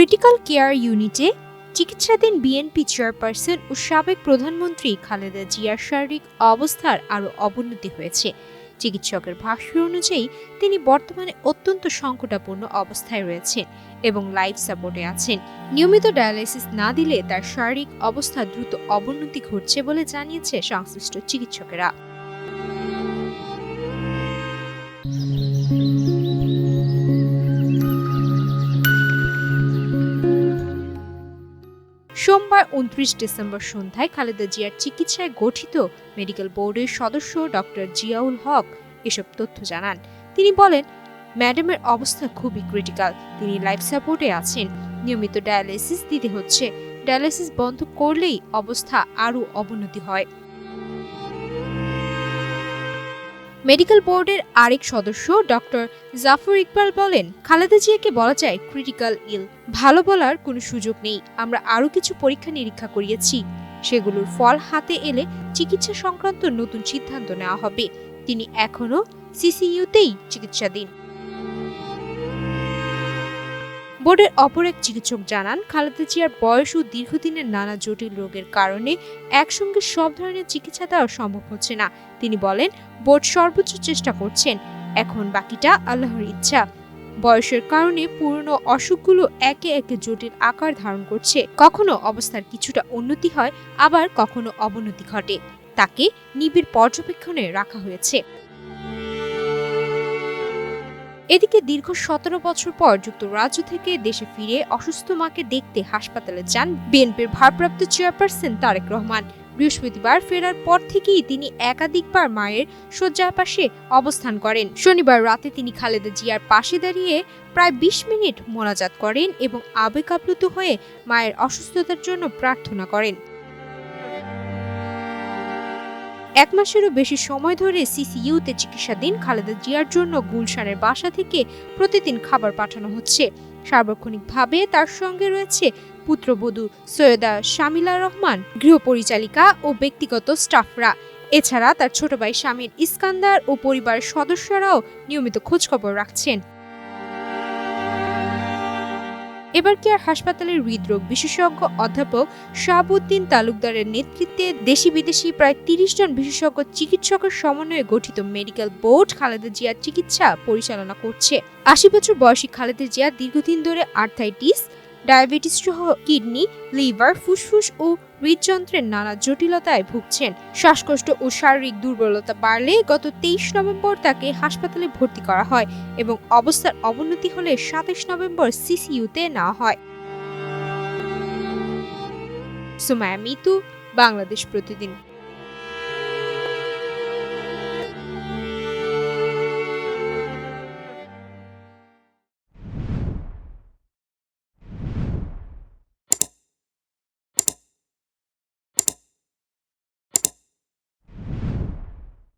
Critical care ইউনিটে চিকিৎসাধীন BNP chairperson ও সাবেক প্রধানমন্ত্রী খালেদা জিয়ার শারীরিক অবস্থার আরও অবনতি হয়েছে। চিকিৎসকের ভাষ্য অনুযায়ী তিনি বর্তমানে অত্যন্ত সংকটাপন্ন অবস্থায় রয়েছেন এবং লাইফ সাপোর্টে আছেন। নিয়মিত ডায়ালাইসিস না দিলে তার শারীরিক অবস্থা দ্রুত অবনতি ঘটছে বলে জানিয়েছে সংশ্লিষ্ট চিকিৎসকেরা। সোমবার ২৯ ডিসেম্বর সন্ধ্যায় খালেদা জিয়ার চিকিৎসায় গঠিত মেডিকেল বোর্ডের সদস্য ডক্টর জিয়াউল হক এসব তথ্য জানান। তিনি বলেন, ম্যাডামের অবস্থা খুবই ক্রিটিক্যাল, তিনি লাইফ সাপোর্টে আছেন, নিয়মিত ডায়ালাইসিস দিতে হচ্ছে, ডায়ালাইসিস বন্ধ করলেই অবস্থা আরও অবনতি হয়। মেডিকেল বোর্ডের আরেক সদস্য ডক্টর জাফর ইকবাল বলেন, খালেদা জিয়াকে বলা যায় ক্রিটিক্যাল ইল, ভালো বলার কোনো সুযোগ নেই। আমরা আরও কিছু পরীক্ষা নিরীক্ষা করিয়েছি, সেগুলোর ফল হাতে এলে চিকিৎসা সংক্রান্ত নতুন সিদ্ধান্ত নেওয়া হবে। তিনি এখনও সিসিইউতেই চিকিৎসাধীন। বোর্ডের অপর এক চিকিৎসক জানান, খালেদা জিয়ার বয়স ও দীর্ঘদিনের নানা জটিল রোগের কারণে একসঙ্গে সব ধরনের চিকিৎসা দেওয়া সম্ভব হচ্ছে না। তিনি বলেন, বোর্ড সর্বোচ্চ চেষ্টা করছেন, এখন বাকিটা আল্লাহর ইচ্ছা। বয়সের কারণে পুরনো অসুখগুলো একে একে জটিল আকার ধারণ করছে, কখনো অবস্থার কিছুটা উন্নতি হয়, আবার কখনো অবনতি ঘটে। তাকে নিবিড় পর্যবেক্ষণে রাখা হয়েছে। এদিকে দীর্ঘ ১৭ বছর পর যুক্তরাজ্য থেকে দেশে ফিরে অসুস্থ মাকে দেখতে হাসপাতালে যান বিএনপির ভারপ্রাপ্ত চেয়ারপারসন তারেক রহমান। বৃহস্পতিবার ফেরার পর থেকেই তিনি একাধিকবার মায়ের শয্যার পাশে অবস্থান করেন। শনিবার রাতে তিনি খালেদা জিয়ার পাশে দাঁড়িয়ে প্রায় ২০ মিনিট মোনাজাত করেন এবং আবেগ আপ্লুত হয়ে মায়ের অসুস্থতার জন্য প্রার্থনা করেন। ১ মাসেরও বেশি সময় ধরে সিসিইউতে চিকিৎসাধীন খালেদা জিয়ার জন্য গুলশানের বাসা থেকে প্রতিদিন খাবার পাঠানো হচ্ছে। সার্বক্ষণিকভাবে তার সঙ্গে রয়েছে পুত্রবধূ সৈয়দা শামিলা রহমান, গৃহপরিচালিকা ও ব্যক্তিগত স্টাফরা। এছাড়া তার ছোট ভাই শামীর ইস্কান্দার ও পরিবারের সদস্যরাও নিয়মিত খোঁজখবর রাখছেন। এবার কেয়ার হাসপাতালের হৃদরোগ বিশেষজ্ঞ অধ্যাপক শাহাবুদ্দিন তালুকদারের নেতৃত্বে দেশি বিদেশি প্রায় ৩০ জন বিশেষজ্ঞ চিকিৎসকের সমন্বয়ে গঠিত মেডিকেল বোর্ড খালেদা জিয়ার চিকিৎসা পরিচালনা করছে। ৮০ বছর বয়সী খালেদা জিয়া দীর্ঘদিন ধরে আর্থাইটিস, ডায়াবেটিস সহ কিডনি, লিভার, ফুসফুস ও হৃদযন্ত্রের নানা জটিলতায় ভুগছেন। শ্বাসকষ্ট ও শারীরিক দুর্বলতা বাড়লে গত ২৩ নভেম্বর তাকে হাসপাতালে ভর্তি করা হয় এবং অবস্থার অবনতি হলে ২৭ নভেম্বর সিসিইউতে নেওয়া হয়। সুমাইয়া মিতু, বাংলাদেশ প্রতিদিন।